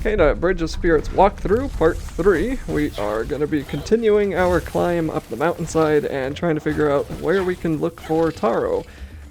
Okay, Bridge of Spirits walkthrough, part 3. We are going to be continuing our climb up the mountainside and trying to figure out where we can look for Taro.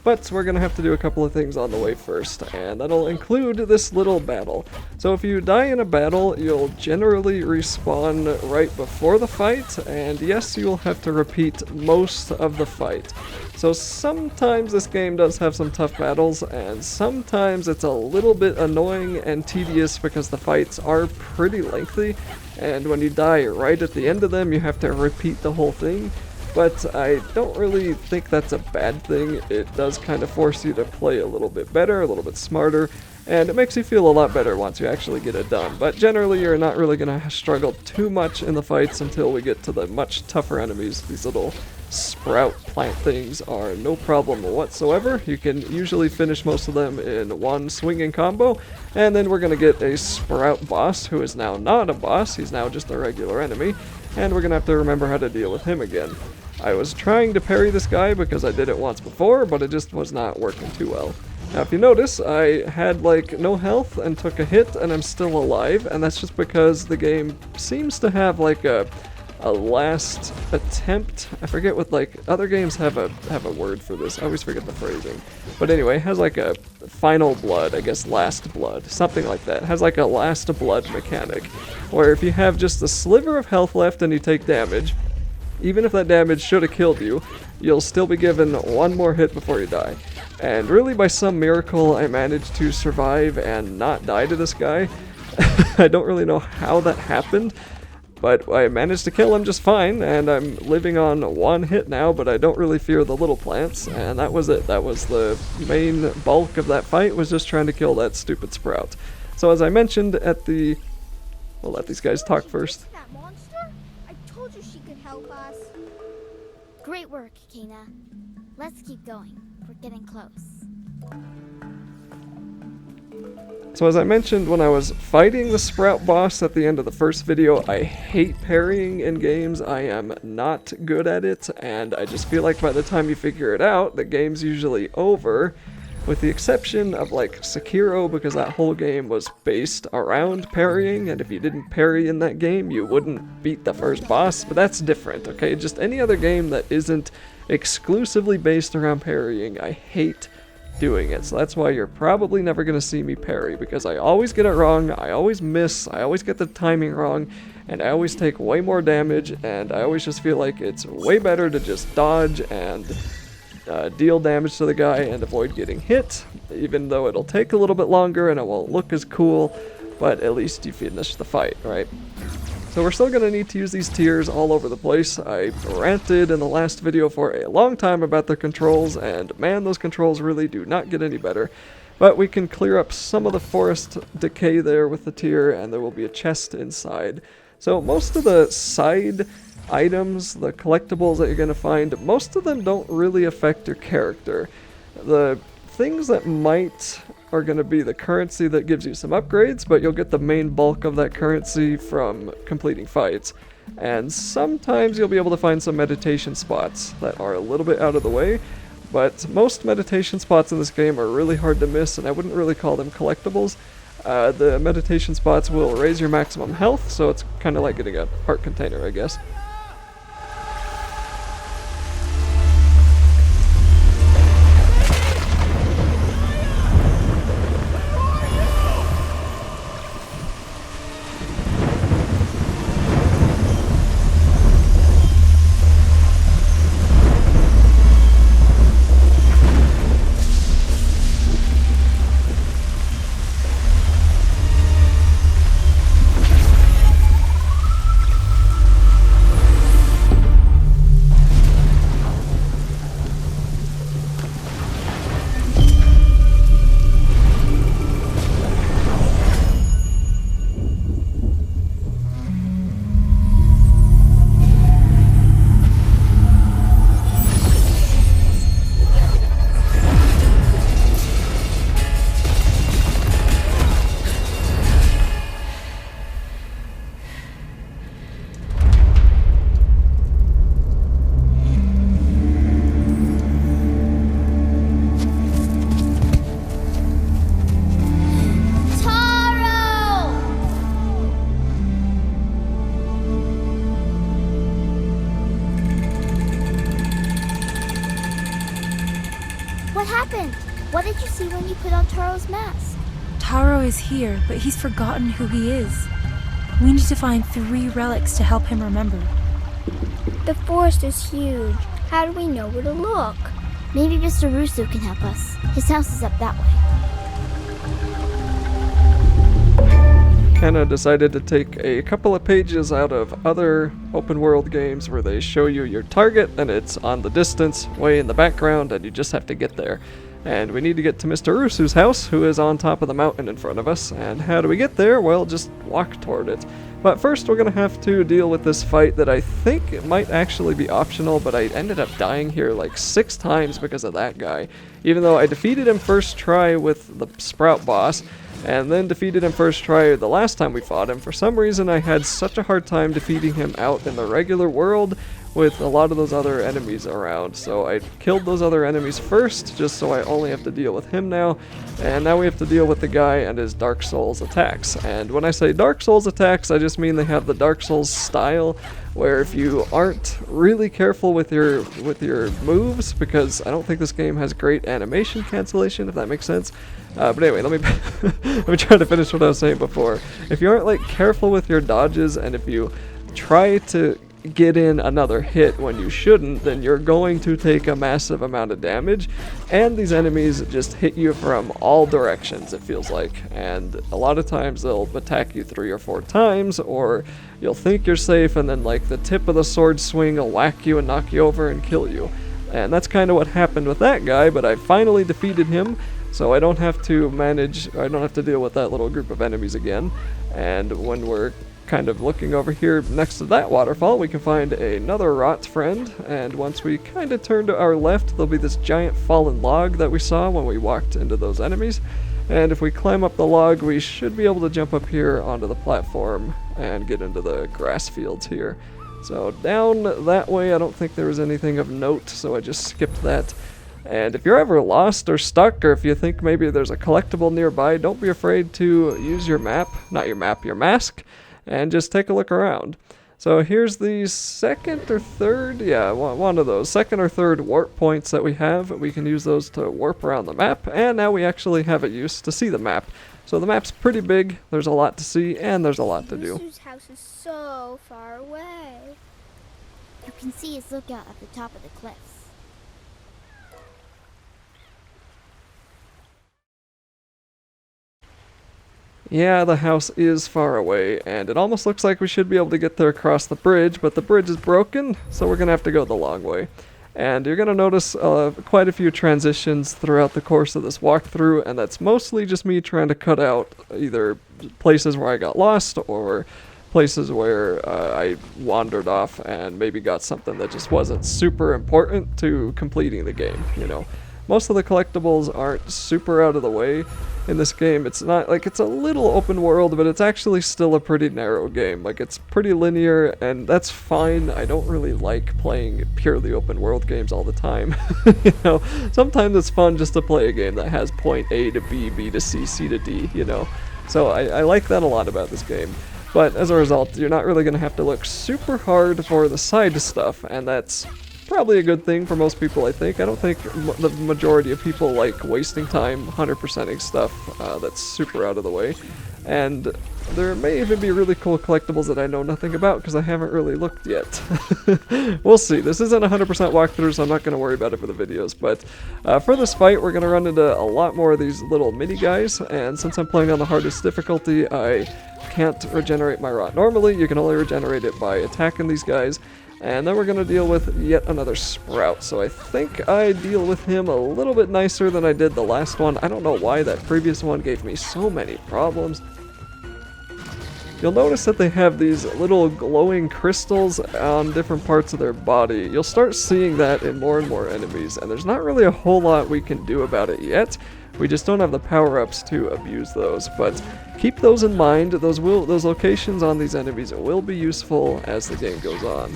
But we're going to have to do a couple of things on the way first, and that'll include this little battle. So if you die in a battle, you'll generally respawn right before the fight, and yes, you will have to repeat most of the fight. So sometimes this game does have some tough battles, and sometimes it's a little bit annoying and tedious because the fights are pretty lengthy, and when you die right at the end of them, you have to repeat the whole thing. But I don't really think that's a bad thing. It does kind of force you to play a little bit better, a little bit smarter, and it makes you feel a lot better once you actually get it done. But generally, you're not really going to struggle too much in the fights until we get to the much tougher enemies. These little sprout plant things are no problem whatsoever. You can usually finish most of them in one swinging combo, and then we're going to get a sprout boss who is now not a boss. He's now just a regular enemy, and we're going to have to remember how to deal with him again. I was trying to parry this guy because I did it once before, but it just was not working too well. Now if you notice, I had like no health and took a hit and I'm still alive, and that's just because the game seems to have like a last attempt. I forget what, like, other games have a word for this. I always forget the phrasing. But anyway, it has like a final blood, I guess last blood, something like that. It has like a last blood mechanic, where if you have just a sliver of health left and you take damage, even if that damage should have killed you, you'll still be given one more hit before you die. And really by some miracle I managed to survive and not die to this guy. I don't really know how that happened, but I managed to kill him just fine, and I'm living on one hit now, but I don't really fear the little plants, and that was it. That was the main bulk of that fight, was just trying to kill that stupid sprout. So as I mentioned at the... We'll let these guys talk first. That monster? I told you she could help us. Great work, Kana. Let's keep going. We're getting close. So as I mentioned when I was fighting the Sprout boss at the end of the first video, I hate parrying in games. I am not good at it, and I just feel like by the time you figure it out, the game's usually over, with the exception of like Sekiro, because that whole game was based around parrying, and if you didn't parry in that game, you wouldn't beat the first boss, but that's different, okay? Just any other game that isn't exclusively based around parrying, I hate doing it. So that's why you're probably never going to see me parry, because I always get it wrong, I always miss, I always get the timing wrong, and I always take way more damage, and I always just feel like it's way better to just dodge and deal damage to the guy and avoid getting hit, even though it'll take a little bit longer and it won't look as cool, but at least you finish the fight, right? So we're still going to need to use these tiers all over the place. I ranted in the last video for a long time about the controls, and man, those controls really do not get any better. But we can clear up some of the forest decay there with the tier, and there will be a chest inside. So most of the side items, the collectibles that you're going to find, most of them don't really affect your character. The things that might are going to be the currency that gives you some upgrades, but you'll get the main bulk of that currency from completing fights. And sometimes you'll be able to find some meditation spots that are a little bit out of the way, but most meditation spots in this game are really hard to miss, and I wouldn't really call them collectibles. The meditation spots will raise your maximum health, so it's kind of like getting a heart container, I guess. What did you see when you put on Taro's mask? Taro is here, but he's forgotten who he is. We need to find 3 relics to help him remember. The forest is huge. How do we know where to look? Maybe Mr. Rusu can help us. His house is up that way. Kenna decided to take a couple of pages out of other open world games where they show you your target and it's on the distance, way in the background, and you just have to get there. And we need to get to Mr. Rusu's house, who is on top of the mountain in front of us. And how do we get there? Well, just walk toward it. But first we're going to have to deal with this fight that I think it might actually be optional, but I ended up dying here like 6 times because of that guy. Even though I defeated him first try with the Sprout boss, and then defeated him first try the last time we fought him. For some reason I had such a hard time defeating him out in the regular world with a lot of those other enemies around. So I killed those other enemies first, just so I only have to deal with him now. And now we have to deal with the guy and his Dark Souls attacks. And when I say Dark Souls attacks, I just mean they have the Dark Souls style, where if you aren't really careful with your moves, because I don't think this game has great animation cancellation, if that makes sense. But anyway, let me let me try to finish what I was saying before. If you aren't like careful with your dodges, and if you try to get in another hit when you shouldn't, then you're going to take a massive amount of damage, and these enemies just hit you from all directions, it feels like. And a lot of times they'll attack you 3 or 4 times, or you'll think you're safe and then like the tip of the sword swing will whack you and knock you over and kill you. And that's kind of what happened with that guy, but I finally defeated him, so I don't have to deal with that little group of enemies again. And when we're kind of looking over here next to that waterfall, we can find another rot friend, and once we kind of turn to our left, there'll be this giant fallen log that we saw when we walked into those enemies. And if we climb up the log, we should be able to jump up here onto the platform and get into the grass fields here. So down that way, I don't think there was anything of note, so I just skipped that. And if you're ever lost or stuck, or if you think maybe there's a collectible nearby, don't be afraid to use your mask, and just take a look around. So here's the second or third, one of those, second or third warp points that we have. We can use those to warp around the map, and now we actually have a use to see the map. So the map's pretty big, there's a lot to see, and there's a lot to do. Rusu's house is so far away. You can see his lookout at the top of the cliffs. Yeah, the house is far away, and it almost looks like we should be able to get there across the bridge, but the bridge is broken, so we're going to have to go the long way. And you're going to notice quite a few transitions throughout the course of this walkthrough, and that's mostly just me trying to cut out either places where I got lost, or places where I wandered off and maybe got something that just wasn't super important to completing the game, you know. Most of the collectibles aren't super out of the way in this game. It's not like, it's a little open world, but it's actually still a pretty narrow game. Like, it's pretty linear, and that's fine. I don't really like playing purely open world games all the time. You know, sometimes it's fun just to play a game that has point A to B, B to C, C to D, you know. So I like that a lot about this game. But as a result, you're not really going to have to look super hard for the side stuff, and that's probably a good thing for most people, I think. I don't think the majority of people like wasting time 100%ing stuff that's super out of the way. And there may even be really cool collectibles that I know nothing about because I haven't really looked yet. We'll see. This isn't a 100% walkthrough, so I'm not going to worry about it for the videos. But for this fight, we're going to run into a lot more of these little mini guys, and since I'm playing on the hardest difficulty, I can't regenerate my rot normally. You can only regenerate it by attacking these guys. And then we're going to deal with yet another Sprout, so I think I deal with him a little bit nicer than I did the last one. I don't know why that previous one gave me so many problems. You'll notice that they have these little glowing crystals on different parts of their body. You'll start seeing that in more and more enemies, and there's not really a whole lot we can do about it yet. We just don't have the power-ups to abuse those, but keep those in mind. Those locations on these enemies will be useful as the game goes on.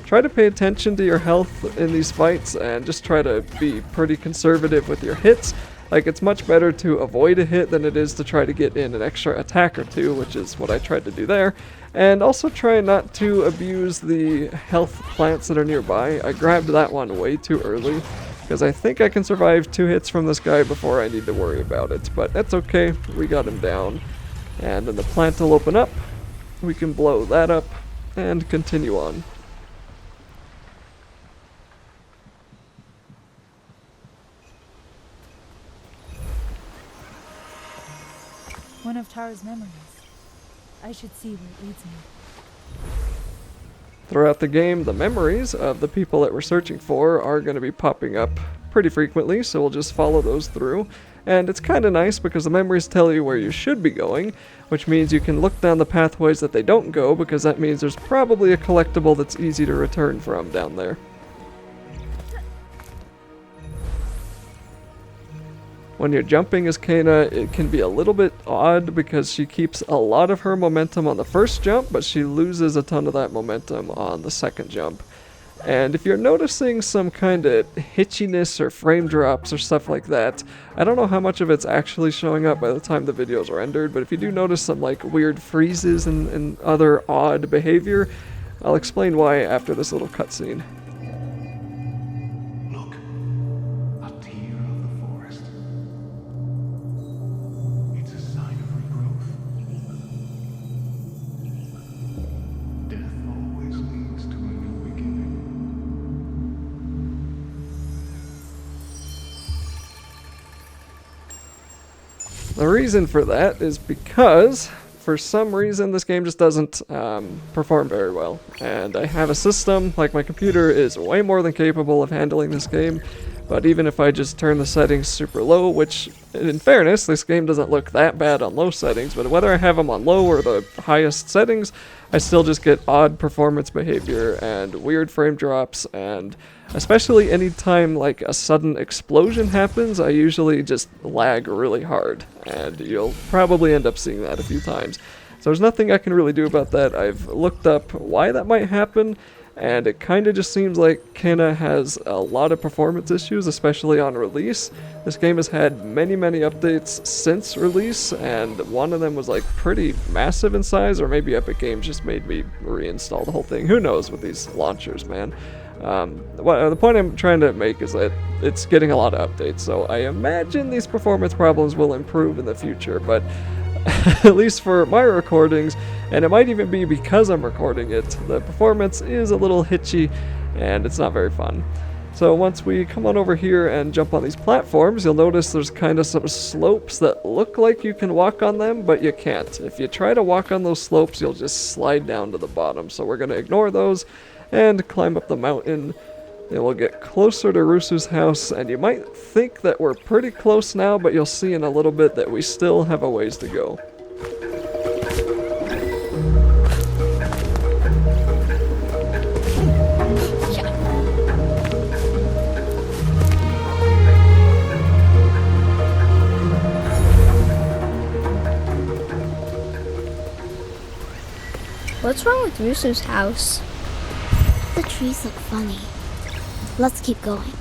Try to pay attention to your health in these fights, and just try to be pretty conservative with your hits. Like, it's much better to avoid a hit than it is to try to get in an extra attack or two, which is what I tried to do there. And also try not to abuse the health plants that are nearby. I grabbed that one way too early, because I think I can survive 2 hits from this guy before I need to worry about it. But that's okay, we got him down. And then the plant will open up, we can blow that up, and continue on. One of Taro's memories. I should see where it leads me. Throughout the game, the memories of the people that we're searching for are going to be popping up pretty frequently, so we'll just follow those through. And it's kind of nice because the memories tell you where you should be going, which means you can look down the pathways that they don't go, because that means there's probably a collectible that's easy to return from down there. When you're jumping as Kana, it can be a little bit odd because she keeps a lot of her momentum on the first jump, but she loses a ton of that momentum on the second jump. And if you're noticing some kind of hitchiness or frame drops or stuff like that, I don't know how much of it's actually showing up by the time the video's rendered, but if you do notice some like weird freezes and other odd behavior, I'll explain why after this little cutscene. The reason for that is because, for some reason, this game just doesn't perform very well. And I have a system, like my computer is way more than capable of handling this game, but even if I just turn the settings super low, which, in fairness, this game doesn't look that bad on low settings, but whether I have them on low or the highest settings, I still just get odd performance behavior and weird frame drops, and especially anytime like a sudden explosion happens, I usually just lag really hard, and you'll probably end up seeing that a few times. So there's nothing I can really do about that. I've looked up why that might happen, and it kind of just seems like Kana has a lot of performance issues, especially on release. This game has had many updates since release, and one of them was like pretty massive in size, or maybe Epic Games just made me reinstall the whole thing. Who knows with these launchers, man. The point I'm trying to make is that it's getting a lot of updates, so I imagine these performance problems will improve in the future, but at least for my recordings, and it might even be because I'm recording it, the performance is a little hitchy and it's not very fun. So once we come on over here and jump on these platforms, you'll notice there's kind of some slopes that look like you can walk on them, but you can't. If you try to walk on those slopes, you'll just slide down to the bottom, so we're going to ignore those and climb up the mountain. Then we'll get closer to Rusu's house, and you might think that we're pretty close now, but you'll see in a little bit that we still have a ways to go. What's wrong with Rusu's house? The trees look funny. Let's keep going.